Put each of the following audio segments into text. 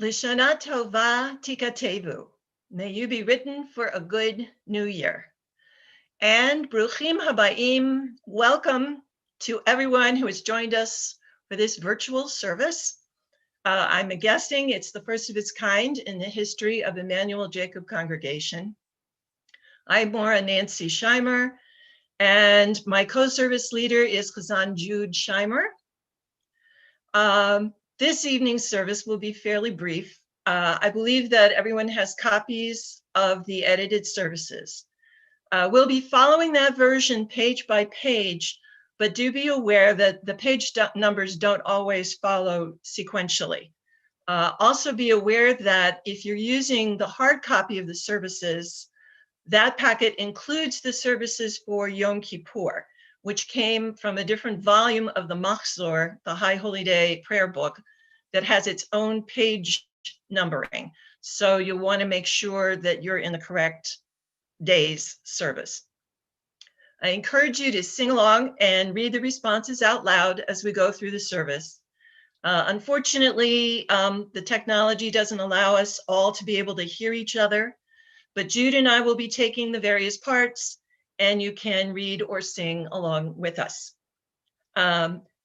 Lishana Tova Tikatevu. May you be written for a good new year. And Bruchim Habayim, welcome to everyone who has joined us for this virtual service. I'm guessing it's the first of its kind in the history of Emmanuel Jacob Congregation. I'm Maura Nancy Scheimer, and my co-service leader is Chazan Jude Scheimer. This evening's service will be fairly brief. I believe that everyone has copies of the edited services. We'll be following that version page by page, but do be aware that the page numbers don't always follow sequentially. Also be aware that if you're using the hard copy of the services, that packet includes the services for Yom Kippur, which came from a different volume of the Machzor, the High Holy Day prayer book, that has its own page numbering. So you'll want to make sure that you're in the correct day's service. I encourage you to sing along and read the responses out loud as we go through the service. Unfortunately, the technology doesn't allow us all to be able to hear each other, but Jude and I will be taking the various parts, and you can read or sing along with us.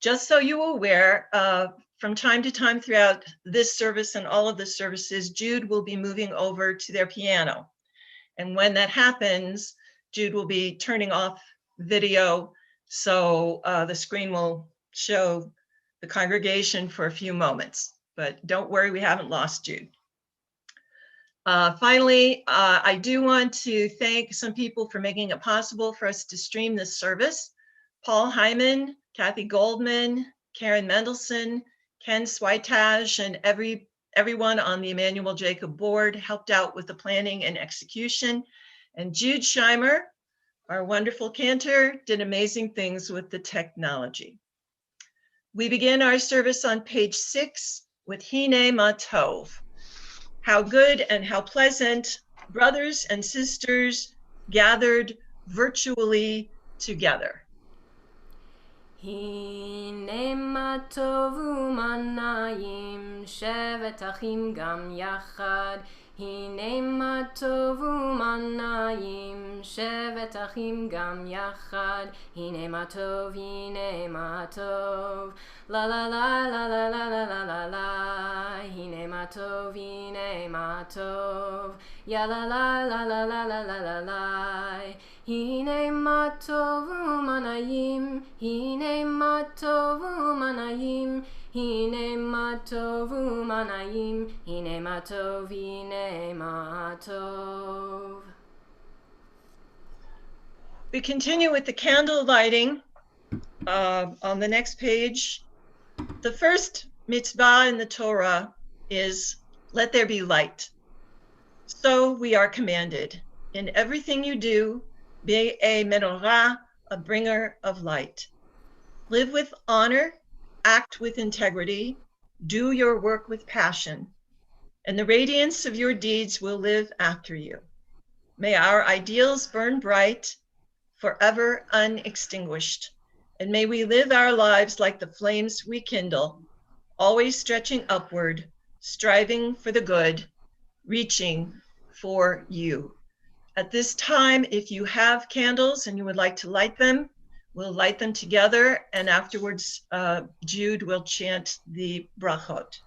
Just so you're aware, from time to time throughout this service and all of the services, Jude will be moving over to their piano. And when that happens, Jude will be turning off video, so the screen will show the congregation for a few moments. But don't worry, we haven't lost Jude. Finally, I do want to thank some people for making it possible for us to stream this service. Paul Hyman, Kathy Goldman, Karen Mendelson, Ken Switage, and everyone on the Emmanuel Jacob board helped out with the planning and execution. And Jude Scheimer, our wonderful cantor, did amazing things with the technology. We begin our service on page 6 with Hine Ma Tov. How good and how pleasant, brothers and sisters gathered virtually together. הנה מה טוב ומה נעים, שבת אחים גם יחד. הנה מה טוב ומה נעים, שבת אחים גם יחד. הנה מה טוב, הנה מה טוב, לה לה לה לה לה לה לה לה לה לה. הנה מה טוב, הנה מה טוב, יא לה לה לה לה לה לה לה לה לה. הנה מה טוב ומה נעים, הנה מה טוב ומה נעים, הנה מה טוב ומה נעים, הנה מה טוב, הנה מה טוב. We continue with the candle lighting on the next page. The first mitzvah in the Torah is, let there be light. So we are commanded, in everything you do, be a menorah, a bringer of light. Live with honor, act with integrity, do your work with passion, and the radiance of your deeds will live after you. May our ideals burn bright, forever unextinguished, and may we live our lives like the flames we kindle, always stretching upward, striving for the good, reaching for you. At this time, if you have candles and you would like to light them, we'll light them together, and afterwards, Jude will chant the brachot.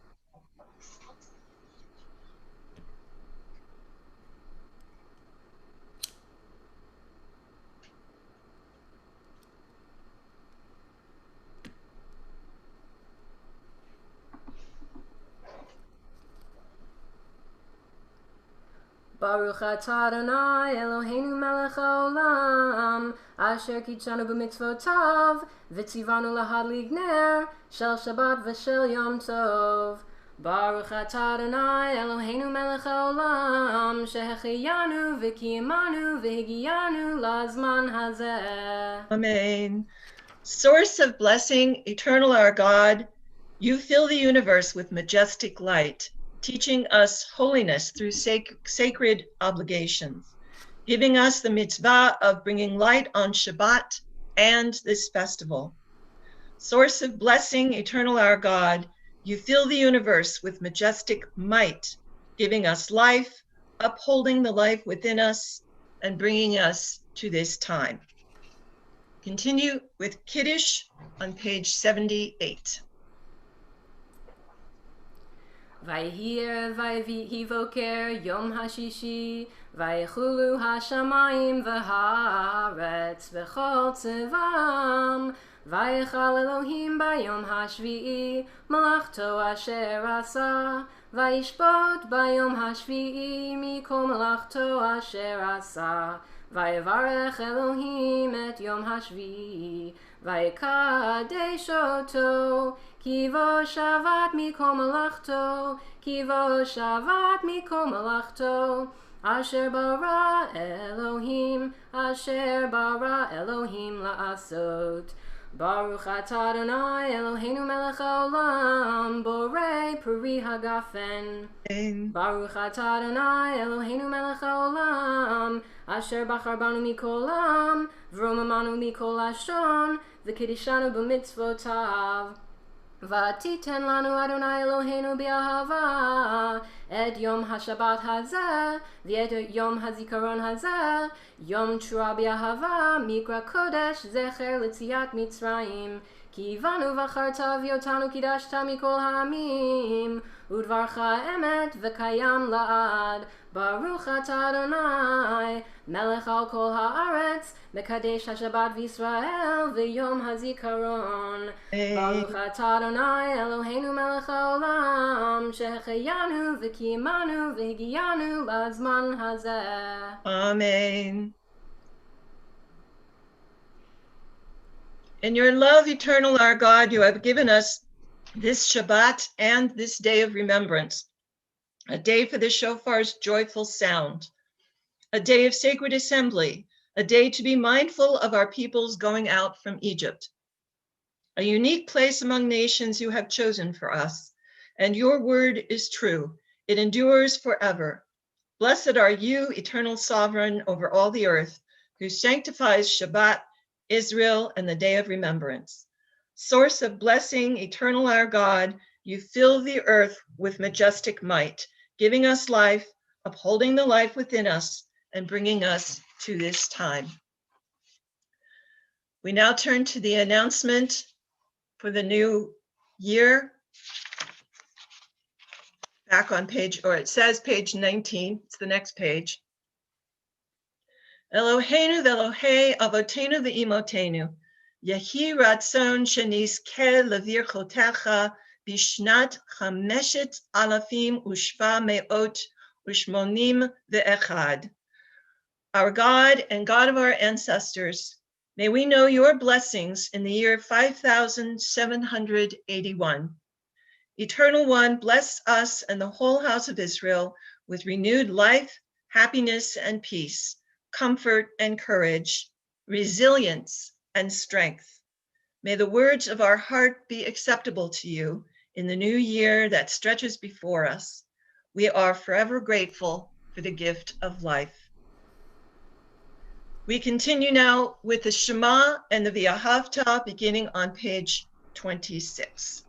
Baruch atah Adonai Eloheinu melech haolam, asher kitshanu b'mitzvotav, v'tzivanu lahadlig ner, shel Shabbat v'shel Yom Tov. Baruch atah Adonai Eloheinu melech haolam, shehechiyanu v'kiyamanu v'higiyanu lazman hazeh. Amen. Source of blessing, eternal our God, you fill the universe with majestic light, teaching us holiness through sacred obligations, giving us the mitzvah of bringing light on Shabbat and this festival. Source of blessing, eternal our God, You fill the universe with majestic might, giving us life, upholding the life within us, and bringing us to this time. Continue with Kiddush on page 78. Vayhir vayvihi voker yom hashishi vaychulu hashamayim v'haaretz v'chol tzivam vaychal Elohim bayom hashvi'i malachto asher asa vayishbot bayom hashvi'i mikol malachto asher asa vayevarech Elohim et yom hashvi'i vaykadesh oto Kivo shavat mikol malachto, Kivo shavat mikol malachto, Asher bara Elohim la'asot. Baruch atah Adonai Eloheinu melech haolam, borei peri hagafen. Baruch atah Adonai Eloheinu melech haolam, Asher bachar banu mikol am, v'romamanu mikol lashon, v'kidishanu b'mitzvotav. Vatiten lanu Adonai Eloheinu b'ahava et yom hashabat hazeh v'et yom hazikaron hazeh yom trua b'ahava mikra kodesh zecher l'tziat Mitzrayim kivanu v'charta v'yotanu kidashta mikol ha'amim udvarcha emet v'kayam la'ad Baruch atah Adonai melech al kol ha'aretz mekadesh hashabat v'Yisrael v'yom hazikaron Baruch atah Adonai Eloheinu melech haolam shehecheyanu v'kiyimanu v'higiyanu lazman hazeh. Amen. In your love, eternal our God, you have given us this Shabbat and this day of remembrance, a day for the shofar's joyful sound, a day of sacred assembly, a day to be mindful of our peoples going out from Egypt. A unique place among nations you have chosen for us, and your word is true. It endures forever. Blessed are you, eternal sovereign over all the earth, who sanctifies Shabbat, Israel, and the day of remembrance. Source of blessing, eternal our God, you fill the earth with majestic might, giving us life, upholding the life within us, and bringing us to this time. We now turn to the announcement for the new year. Back on page, or it says page 19, it's the next page. Eloheinu v'Elohei avotenu v'imotenu, yehi ratzon shenizkeh levirchotecha bishnat chameshet alafim ushva me'ot ushmonim ve'echad. Our God and God of our ancestors, may we know your blessings in the year 5781. Eternal One, bless us and the whole house of Israel with renewed life, happiness and peace, comfort and courage, resilience and strength. May the words of our heart be acceptable to you in the new year that stretches before us. We are forever grateful for the gift of life. We continue now with the Shema and the V'ahavta, beginning on page 26.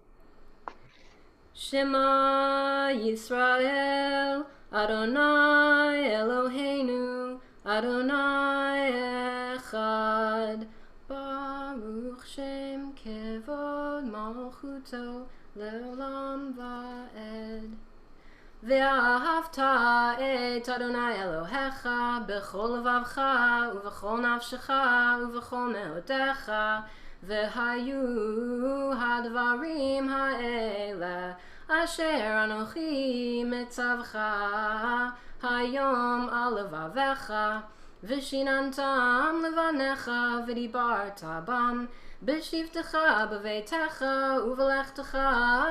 Shema Yisrael, Adonai Eloheinu, Adonai Echad, Baruch Shem Kevod Malchuto Leolam Va'ed. Ve'ahavta et Adonai Elohecha b'chol levavcha u'v'chol nafshecha u'v'chol me'otecha ve'hayu hadvarim ha'ele asher anochi metzavcha hayom al levavecha v'shinantam levanecha v'dibarta bam b'shivtecha b'veitecha u'v'lechtecha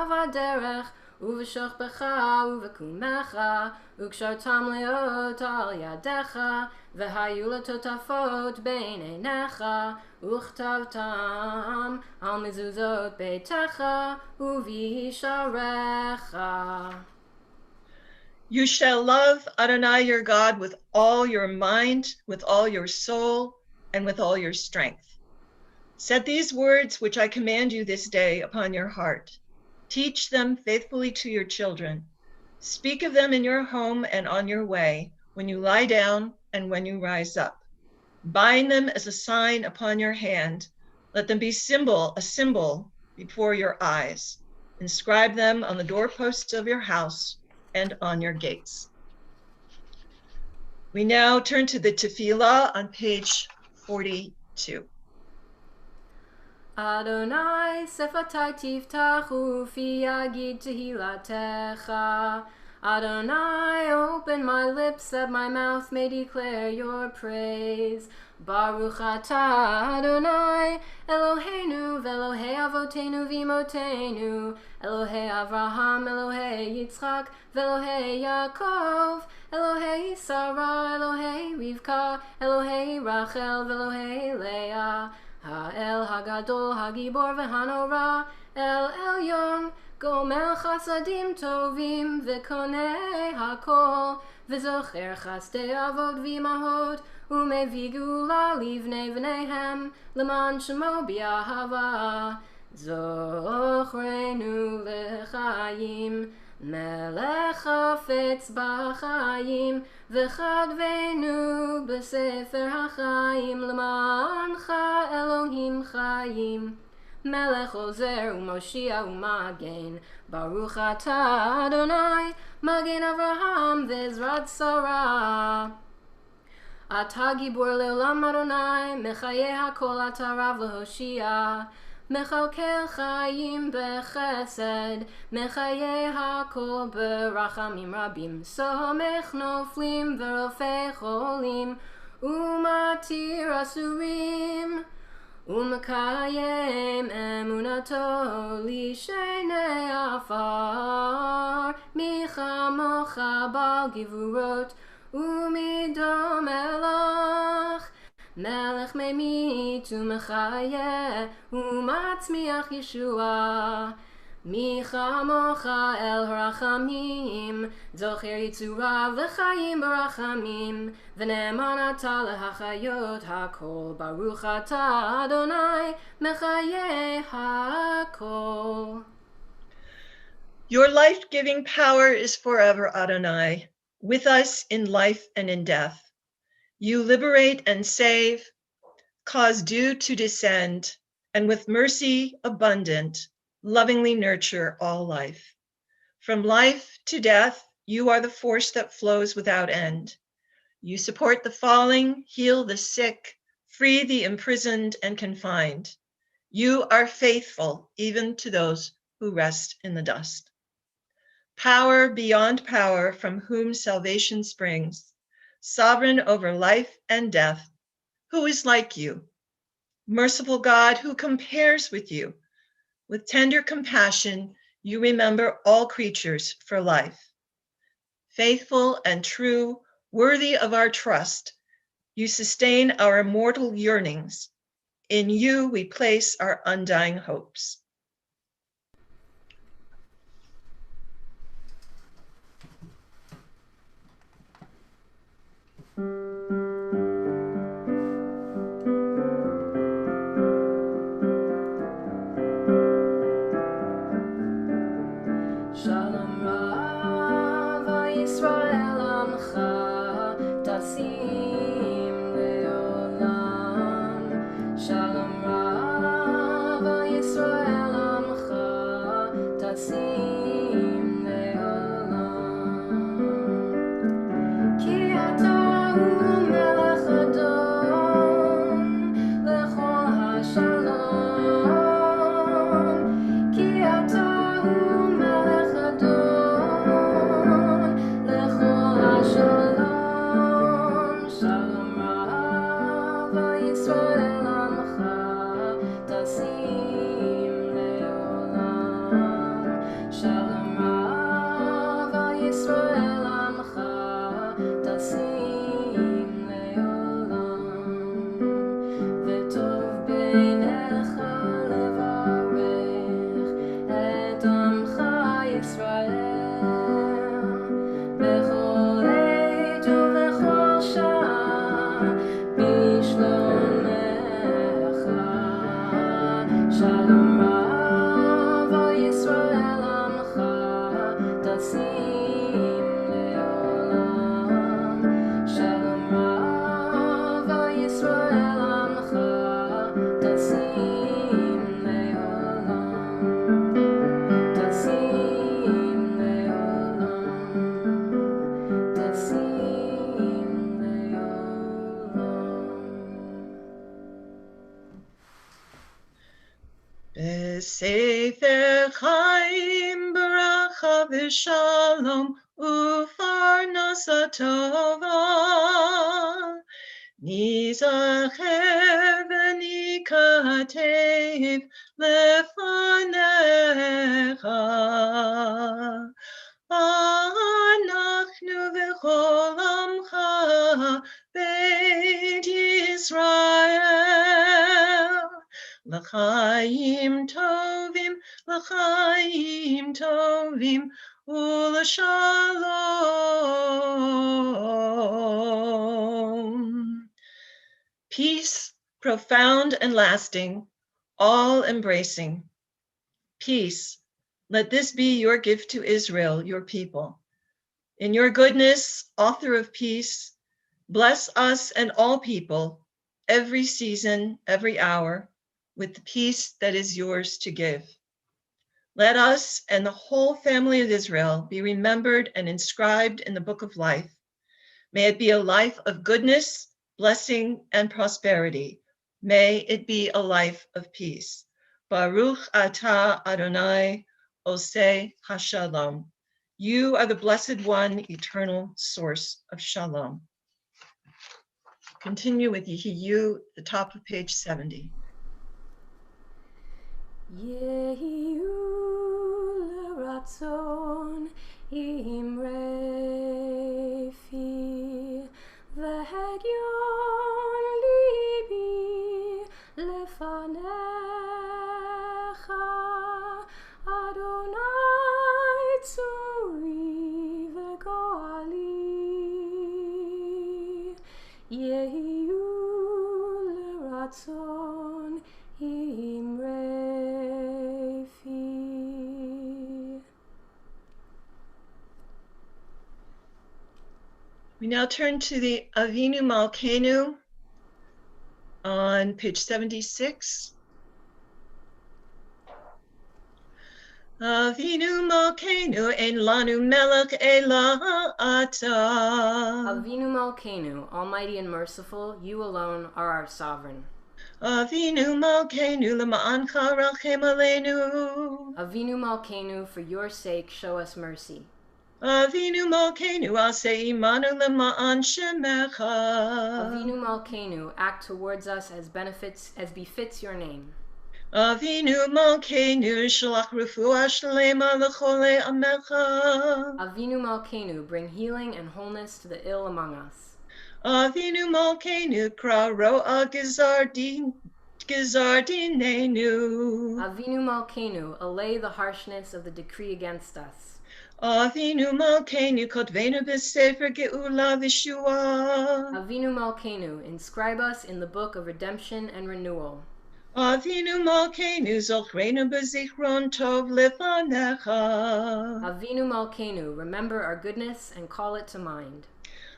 v'aderech Uv'shochbecha uv'kumecha u'kshartam leot al yadecha v'hayu letotafot bein einecha u'chtavtam al mezuzot beitecha u'visharecha. You shall love Adonai your God with all your mind, with all your soul, and with all your strength. Set these words which I command you this day upon your heart. Teach them faithfully to your children. Speak of them in your home and on your way, when you lie down and when you rise up. Bind them as a sign upon your hand. Let them be a symbol before your eyes. Inscribe them on the doorposts of your house and on your gates. We now turn to the Tefillah on page 42. Adonai sefatai tiftachu fi yagid tehilatecha. Adonai, open my lips that my mouth may declare your praise. Baruch atah Adonai, Eloheinu ve'Elohei avotenu v'imotenu, Elohei Avraham, Elohei Yitzchak, ve'Elohei Yaakov, Elohei Sarah, Elohei Rivka, Elohei Rachel, ve'Elohei Leah. Ha'el hagadol hagibor v'hanora, El Elyon, Gomel chasadim tovim v'konei hakol, v'zocher chasdei avot v'imahot, umevi gula livnei v'neihem, leman shemo bi'ahava. Zochrenu l'chayim, melech hafetz b'chayim, v'chadvenu b'sefer hachayim, lemancha Elohim chayim. Melech ozer u'moshia u'magen, Baruch atah Adonai, Magen Avraham v'ezrat Sarah. Atah gibor le'olam Adonai, mechayeh hakol atah rav lehoshia. Mechalkel chayim bechesed, mechayeh hakol berachamim rabim. Somech noflim v'rofei cholim, umatir asurim. Umekayem emunato lishenei afar, michamocha bal givurot, umidom elach. Melech memit umechayeh, umatzmiach Yeshua. Michamocha el harachamim, zocher yitzura v'chayim barachamim, v'ne'eman atah lehachayot hakol, Baruch atah Adonai, mechayeh hakol. Your life-giving power is forever, Adonai, with us in life and in death. You liberate and save, cause dew to descend, and with mercy abundant, lovingly nurture all life. From life to death, you are the force that flows without end. You support the falling, heal the sick, free the imprisoned and confined. You are faithful even to those who rest in the dust. Power beyond power, from whom salvation springs, sovereign over life and death, who is like you? Merciful God, who compares with you? With tender compassion, you remember all creatures for life. Faithful and true, worthy of our trust, you sustain our immortal yearnings. In you we place our undying hopes. Shalom Rav Yisrael Amcha Tasim Leolam. Shalom Rav Yisrael Amcha Tasim Leolam. Ki ata hu melech adon lechol hashalom. Ki ata hu melech adon lechol hashalom. Sefer Chaim Baracha V'Shalom Ufarnasa Tova Nizacher V'Nikatev Lefanecha Anachnu V'Chol Amcha Beit Yisrael L'chaim tovim, u'l'shalom. Peace, profound and lasting, all-embracing. Peace, let this be your gift to Israel, your people. In your goodness, author of peace, bless us and all people, every season, every hour, with the peace that is yours to give. Let us and the whole family of Israel be remembered and inscribed in the book of life. May it be a life of goodness, blessing, and prosperity. May it be a life of peace. Baruch atah Adonai oseh hashalom. You are the blessed one, eternal source of shalom. Continue with Yehiyu, the top of page 70. Yehiyu l'ratzon imre fi v'hegyon libi lefanecha Adonai tzuri v'goali Yehiyu l'ratzon We now turn to the Avinu Malkeinu on page 76. Avinu Malkeinu ein lanu melech ela ata. Avinu Malkeinu, almighty and merciful, you alone are our sovereign. Avinu Malkeinu lema'ancha rachem aleinu. Avinu Malkeinu, for your sake, show us mercy. Avinu Malkeinu aseh imanu lema'an shemecha. Avinu Malkeinu, act towards us as befits your name. Avinu Malkeinu shalach refuah shlema l'cholei amecha. Avinu Malkeinu, bring healing and wholeness to the ill among us. Avinu Malkeinu kra ro'a gizardinenu. Avinu Malkeinu, allay the harshness of the decree against us. Avinu Malkeinu kotvenu b'sefer ge'ula v'shua. Avinu Malkeinu, inscribe us in the book of redemption and renewal. Avinu Malkeinu zochrenu b'zichron tov lefanecha. Avinu Malkeinu, remember our goodness and call it to mind.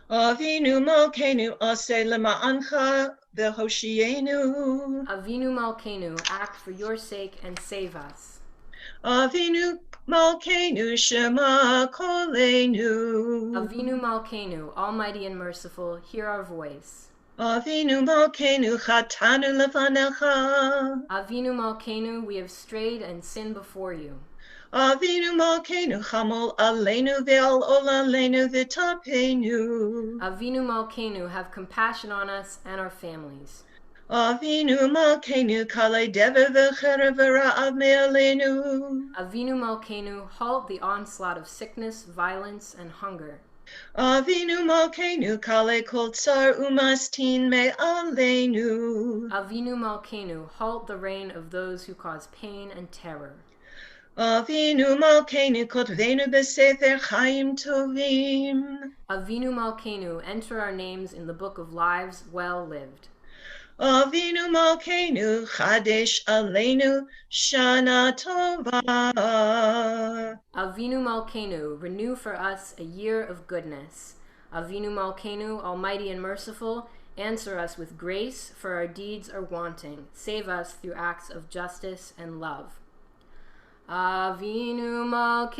Avinu Malkeinu aseh lema'ancha v'hoshienu. Avinu Malkeinu, act for your sake and save us. Avinu Malkeinu shema kolenu. Avinu Malkeinu, almighty and merciful, hear our voice. Avinu Malkeinu chatanu lefanecha. Avinu Malkeinu, we have strayed and sinned before you. Avinu Malkeinu chamol aleinu ve'al olaleinu v'tapenu. Avinu Malkeinu, have compassion on us and our families. Avinu Malkeinu kalei dever v'cherev v'ra'av me'aleinu. Avinu Malkeinu, halt the onslaught of sickness, violence, and hunger. Avinu Malkeinu kalei kol tsar umastin me'aleinu. Avinu Malkeinu, halt the reign of those who cause pain and terror. Avinu Malkeinu kotvenu b'sefer chaim tovim. Avinu Malkeinu, enter our names in the book of lives well lived. Avinu Malkeinu chadesh aleinu shana tova. Avinu Malkeinu, renew for us a year of goodness. Avinu Malkeinu, almighty and merciful, answer us with grace, for our deeds are wanting. Save us through acts of justice and love. Avinu Malkeinu,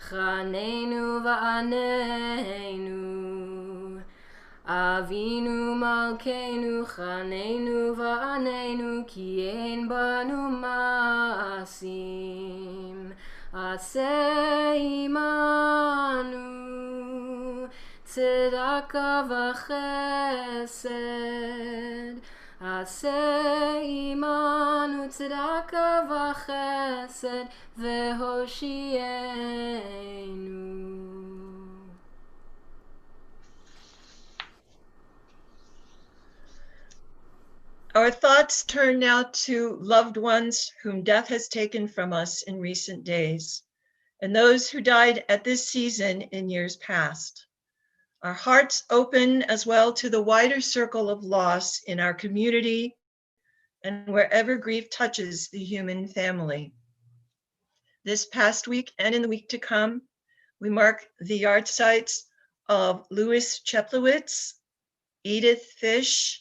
chanenu va'aneinu. Avinu Malkeinu Chanenu Va'anenu Ki Ein Banu Maasim Aseh Imanu Tzedakah V'Chesed Aseh Imanu Tzedakah V'Chesed V'Hoshienu. Our thoughts turn now to loved ones whom death has taken from us in recent days, and those who died at this season in years past. Our hearts open as well to the wider circle of loss in our community and wherever grief touches the human family. This past week and in the week to come, we mark the yahrzeits of Louis Cheplowitz, Edith Fish,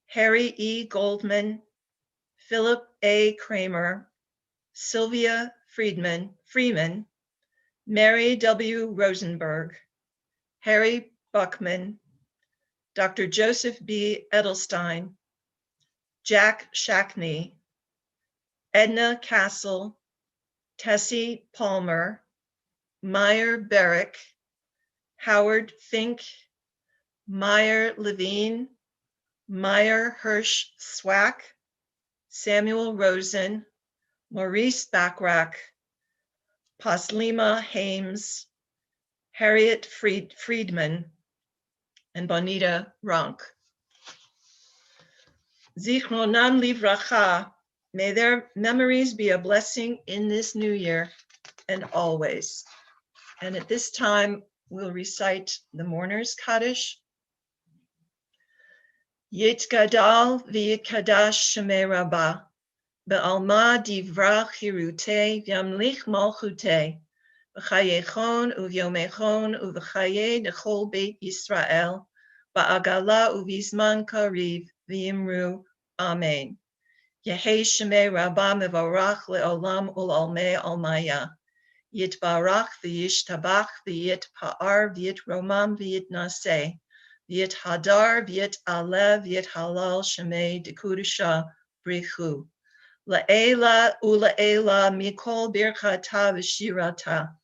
Harry E. Goldman, Philip A. Kramer, Sylvia Freeman, Mary W. Rosenberg, Harry Buckman, Dr. Joseph B. Edelstein, Jack Shackney, Edna Castle, Tessie Palmer, Meyer Barrick, Howard Fink, Meyer Levine, Meyer Hirsch Swack, Samuel Rosen, Maurice Backrack, Paslima Hames, Harriet Friedman, and Bonita Ronk. Zichronam livracha, may their memories be a blessing in this new year and always. And at this time, we'll recite the Mourner's Kaddish. Yitgadal v'yitkadash shemei rabbah, be'alma divra chirutei v'yamlich malchutei, v'chayechon uvyomechon uv'chaye dechol beit Yisrael, ba'agala uvizman kariv v'yimru, Amen. Yehei shemei rabbah mevarach le'olam ul'almei almaya. Yitbarach v'yishtabach v'yitpa'ar v'yitromam v'yitnaseh. V'yit hadar, v'yit alev, v'yit halal shemei dekudusha brichu. La'ela ula'ela mikol birchata v'shirata.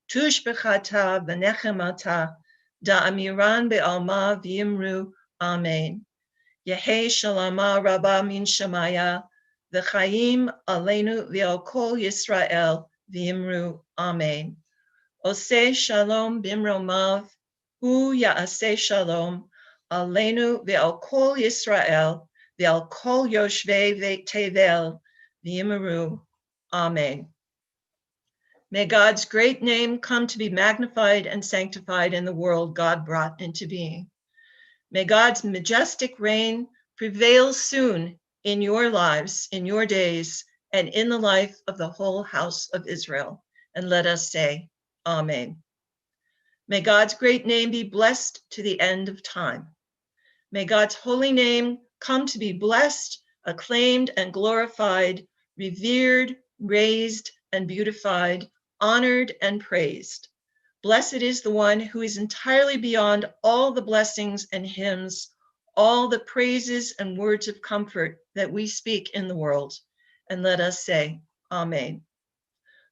Tush b'chata v'nechemata. Da'amiran be'alma v'yimru. Amen. Yehei shalama rabba min shemaya. V'chayim aleinu v'al kol Yisrael v'yimru. Amen. Oseh shalom bimromav. Hu ya'aseh shalom, aleinu ve'al kol Yisrael, ve'al kol yoshvei ve'tevel, v'yimaru. Amen. May God's great name come to be magnified and sanctified in the world God brought into being. May God's majestic reign prevail soon in your lives, in your days, and in the life of the whole house of Israel. And let us say, Amen. May God's great name be blessed to the end of time. May God's holy name come to be blessed, acclaimed, and glorified, revered, raised, and beautified, honored, and praised. Blessed is the one who is entirely beyond all the blessings and hymns, all the praises and words of comfort that we speak in the world. And let us say, Amen.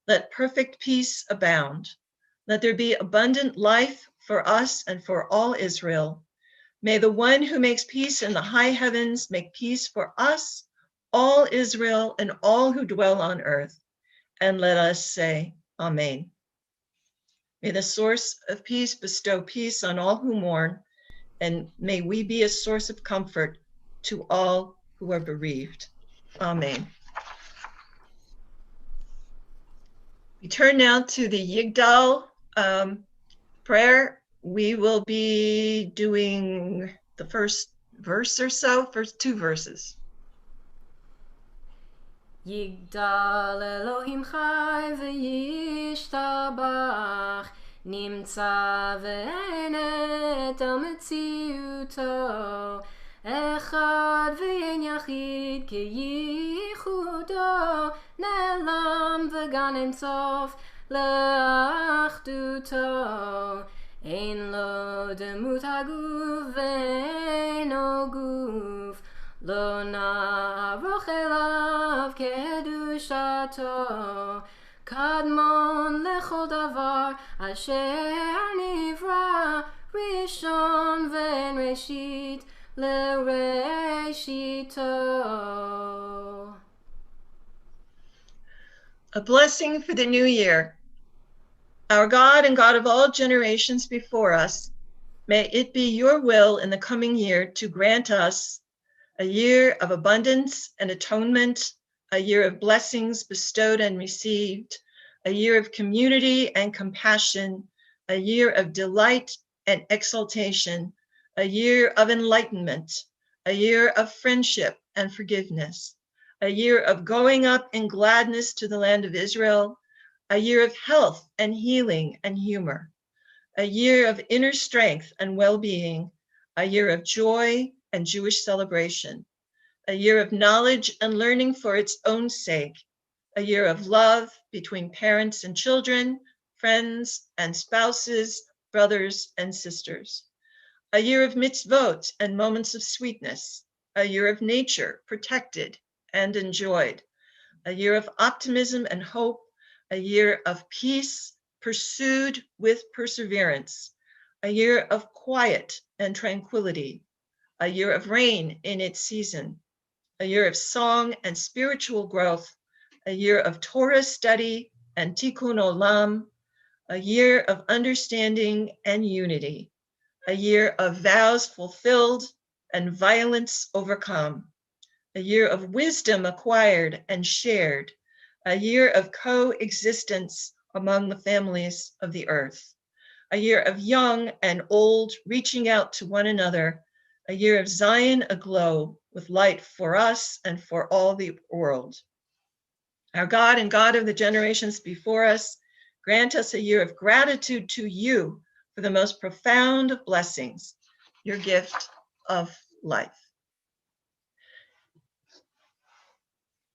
Let perfect peace abound. Let there be abundant life for us and for all Israel. May the one who makes peace in the high heavens make peace for us, all Israel, and all who dwell on earth. And let us say, Amen. May the source of peace bestow peace on all who mourn, and may we be a source of comfort to all who are bereaved. Amen. We turn now to the Yigdal prayer. We will be doing the first verse or so, first two verses. Yigdal Elohim chai v'yishtabach, nimtza ve'en et metziuto, echad ve'en yachid keyichudo, ne'elam v'gan en sof le'achduto, ein lo demut haguf אשר נברא ראשון ואין ראשית לראשיתו. A blessing for the new year. Our God and God of all generations before us, may it be your will in the coming year to grant us a year of abundance and atonement, a year of blessings bestowed and received, a year of community and compassion, a year of delight and exaltation, a year of enlightenment, a year of friendship and forgiveness, a year of going up in gladness to the land of Israel, a year of health and healing and humor, a year of inner strength and well-being, a year of joy and Jewish celebration, a year of knowledge and learning for its own sake, a year of love between parents and children, friends and spouses, brothers and sisters, a year of mitzvot and moments of sweetness, a year of nature protected and enjoyed, a year of optimism and hope, a year of peace pursued with perseverance, a year of quiet and tranquility, a year of rain in its season, a year of song and spiritual growth, a year of Torah study and tikkun olam, a year of understanding and unity, a year of vows fulfilled and violence overcome, a year of wisdom acquired and shared, a year of coexistence among the families of the earth, a year of young and old reaching out to one another, a year of Zion aglow with light for us and for all the world. Our God and God of the generations before us, grant us a year of gratitude to you for the most profound of blessings, your gift of life.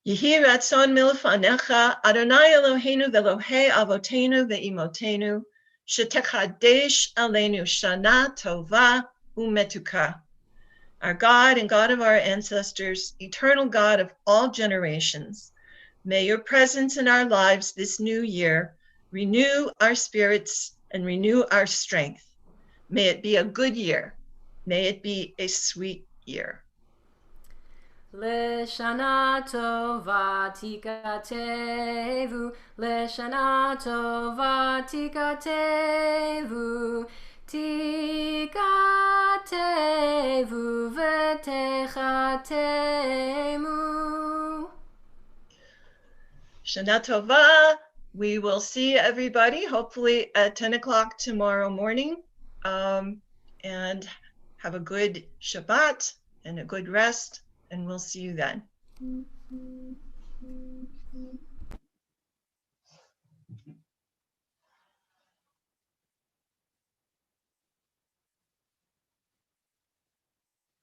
Yehi ratzon milfanecha, Adonai Eloheinu v'Elohei avotenu ve'imotenu, shetechadesh aleinu shana tova umetuka. Our God and God of our ancestors, eternal God of all generations, may your presence in our lives this new year renew our spirits and renew our strength. May it be a good year. May it be a sweet year. לשנה טובה תיכתבו, לשנה טובה תיכתבו, תיכתבו ותחתמו. Shana Tova. We will see everybody hopefully at 10 o'clock tomorrow morning. And have a good Shabbat and a good rest, and we'll see you then.